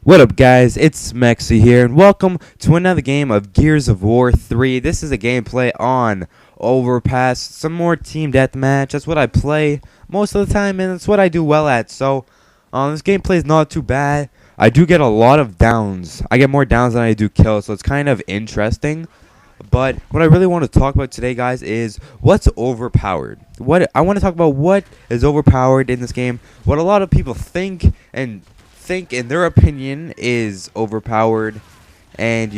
What up, guys? It's Mexi here, and welcome to another game of Gears of War 3. This is a gameplay on Overpass, some more team deathmatch. That's what I play most of the time, and it's what I do well at. So, this gameplay is not too bad. I do get a lot of downs. I get more downs than I do kills, so it's kind of interesting. But what I really want to talk about today, guys, is what's overpowered. What I want to talk about what is overpowered in this game. What a lot of people think in their opinion is overpowered, and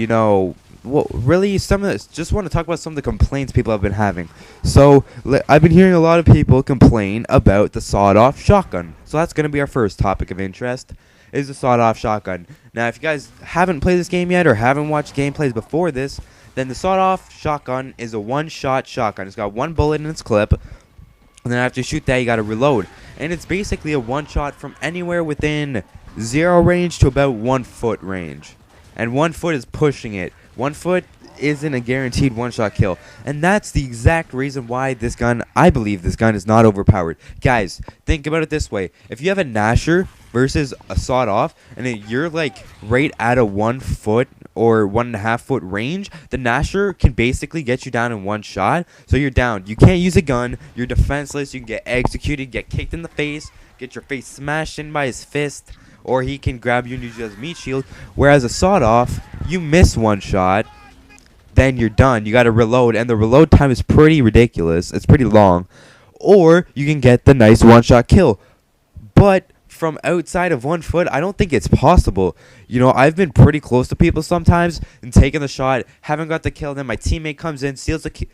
really just want to talk about some of the complaints people have been having. So I've been hearing a lot of people complain about the sawed-off shotgun. So that's going to be our first topic of interest, is the sawed-off shotgun. Now, if you guys haven't played this game yet or haven't watched gameplays before this, then the sawed-off shotgun is a one-shot shotgun. It's got one bullet in its clip, and then after you shoot that, you got to reload. And it's basically a one-shot from anywhere within 0 range to about 1 foot range. And 1 foot is pushing it. 1 foot isn't a guaranteed one-shot kill. And that's the exact reason why I believe this gun is not overpowered. Guys, think about it this way. If you have a Gnasher versus a sawed-off, and you're like right at a 1 foot or 1.5 foot range, the Gnasher can basically get you down in one shot. So you're down. You can't use a gun. You're defenseless. You can get executed, get kicked in the face, get your face smashed in by his fist, or he can grab you and use you as a meat shield. Whereas a sawed-off, you miss one shot, then you're done. You got to reload, and the reload time is pretty ridiculous. It's pretty long. Or you can get the nice one-shot kill. But from outside of 1 foot, I don't think it's possible. I've been pretty close to people sometimes and taking the shot, haven't got the kill, then my teammate comes in, steals the kill.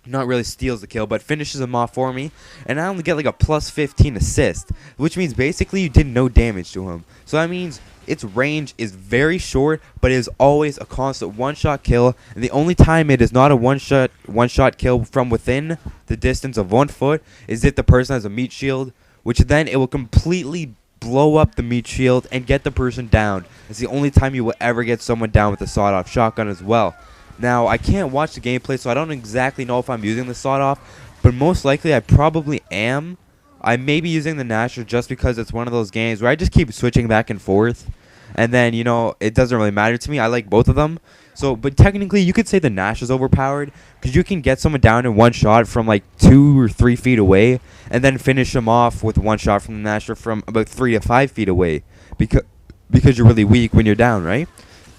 Not really steals the kill, but finishes him off for me, and I only get like a plus 15 assist, which means basically you did no damage to him. So that means its range is very short, but it is always a constant one-shot kill, and the only time it is not a one-shot kill from within the distance of 1 foot is if the person has a meat shield, which then it will completely blow up the meat shield and get the person down. It's the only time you will ever get someone down with a sawed-off shotgun as well. Now, I can't watch the gameplay, so I don't exactly know if I'm using the sawed-off, but most likely I probably am. I may be using the Gnasher just because it's one of those games where I just keep switching back and forth, and then, it doesn't really matter to me. I like both of them. But technically, you could say the Gnasher is overpowered, because you can get someone down in one shot from like 2 or 3 feet away, and then finish them off with one shot from the Gnasher from about 3 to 5 feet away, because you're really weak when you're down, right?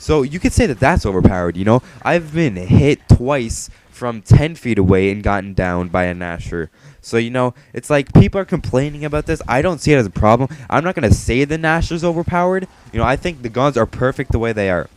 So you could say that that's overpowered, I've been hit twice from 10 feet away and gotten down by a Gnasher. So, it's like people are complaining about this. I don't see it as a problem. I'm not going to say the Gnasher's overpowered. I think the guns are perfect the way they are.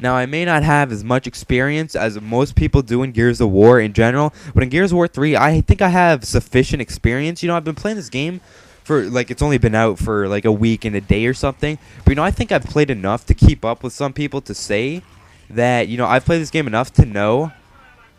Now, I may not have as much experience as most people do in Gears of War in general, but in Gears of War 3, I think I have sufficient experience. I've been playing this game for, it's only been out for, a week and a day or something. But, I think I've played enough to keep up with some people to say that, I've played this game enough to know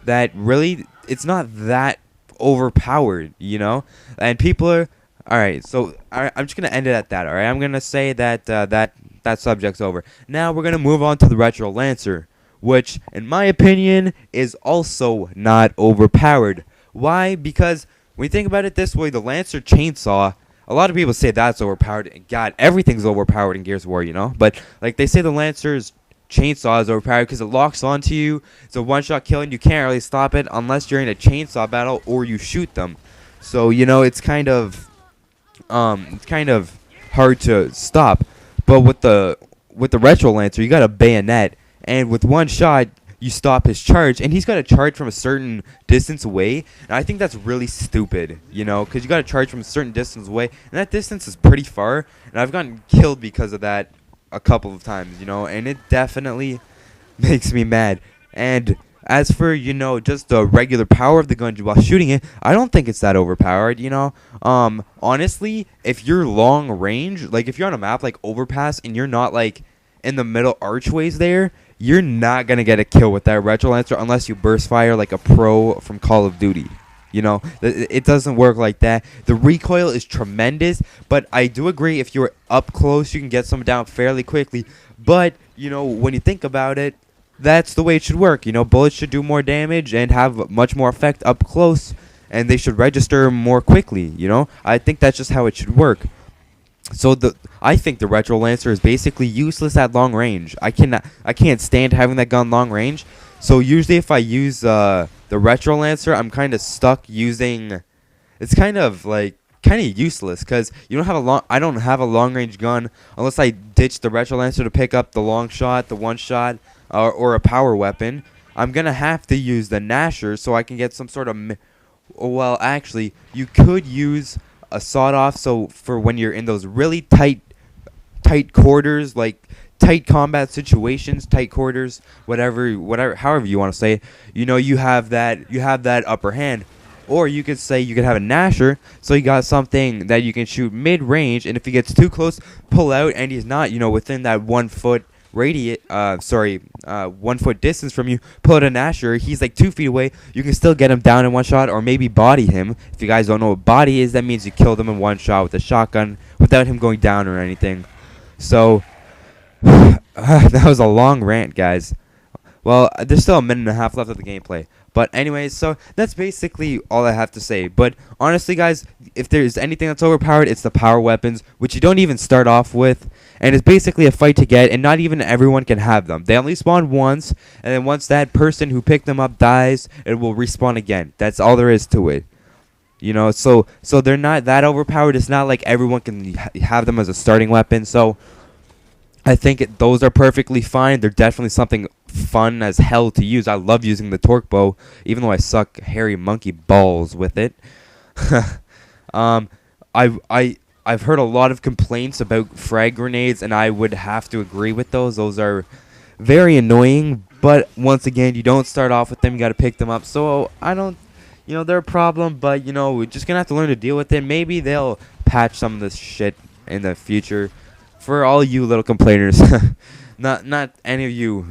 that really it's not that overpowered, And people are... Alright, so I'm just going to end it at that, alright? I'm going to say that that subject's over. Now we're going to move on to the Retro Lancer, which, in my opinion, is also not overpowered. Why? Because when you think about it this way, the Lancer chainsaw, a lot of people say that's overpowered. God, everything's overpowered in Gears of War, But, they say the Lancer's chainsaw is overpowered because it locks onto you. It's a one-shot kill, and you can't really stop it unless you're in a chainsaw battle or you shoot them. So, it's kind of hard to stop. But with the Retro Lancer, you got a bayonet, and with one shot, you stop his charge, and he's got to charge from a certain distance away, and I think that's really stupid, because you got to charge from a certain distance away, and that distance is pretty far, and I've gotten killed because of that a couple of times, and it definitely makes me mad. And as for, just the regular power of the gun while shooting it, I don't think it's that overpowered, Honestly, if you're long range, if you're on a map like Overpass and you're not, in the middle archways there, you're not going to get a kill with that Retro Lancer unless you burst fire like a pro from Call of Duty. It doesn't work like that. The recoil is tremendous, but I do agree if you're up close, you can get someone down fairly quickly. But, when you think about it, that's the way it should work. Bullets should do more damage and have much more effect up close, and they should register more quickly, I think that's just how it should work. So I think the Retro Lancer is basically useless at long range. I can't stand having that gun long range. So usually if I use the Retro Lancer, I'm kind of stuck using. It's kind of useless because I don't have a long range gun unless I ditch the Retro Lancer to pick up the long shot, the one shot, or a power weapon. I'm gonna have to use the Nasher so I can get some sort of. Well, actually, you could use a sawed off. So for when you're in those really tight quarters, like tight combat situations, tight quarters, whatever, however you want to say it, you have that upper hand. Or you could say you could have a Nasher, so you got something that you can shoot mid-range, and if he gets too close, pull out, and he's not, within that 1 foot 1 foot distance from you, pull out a Nasher, he's like 2 feet away, you can still get him down in one shot, or maybe body him. If you guys don't know what body is, that means you killed him in one shot with a shotgun, without him going down or anything. So, that was a long rant, guys. Well, there's still a minute and a half left of the gameplay. But anyways, so that's basically all I have to say. But honestly, guys, if there's anything that's overpowered, it's the power weapons, which you don't even start off with. And it's basically a fight to get, and not even everyone can have them. They only spawn once, and then once that person who picked them up dies, it will respawn again. That's all there is to it. So they're not that overpowered. It's not like everyone can have them as a starting weapon. So I think those are perfectly fine. They're definitely something fun as hell to use. I love using the torque bow, even though I suck hairy monkey balls with it. I've heard a lot of complaints about frag grenades, and I would have to agree with those. Those are very annoying, but once again, you don't start off with them. You got to pick them up. So I don't, they're a problem, but we're just gonna have to learn to deal with it. Maybe they'll patch some of this shit in the future. For all you little complainers, not any of you,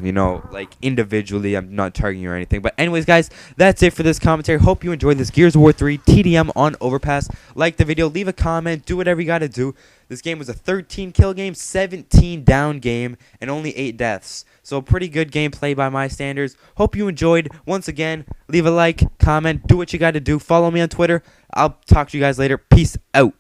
like individually, I'm not targeting you or anything. But anyways, guys, that's it for this commentary. Hope you enjoyed this Gears of War 3 TDM on Overpass. Like the video, leave a comment, do whatever you got to do. This game was a 13 kill game, 17 down game, and only 8 deaths. So pretty good gameplay by my standards. Hope you enjoyed. Once again, leave a like, comment, do what you got to do. Follow me on Twitter. I'll talk to you guys later. Peace out.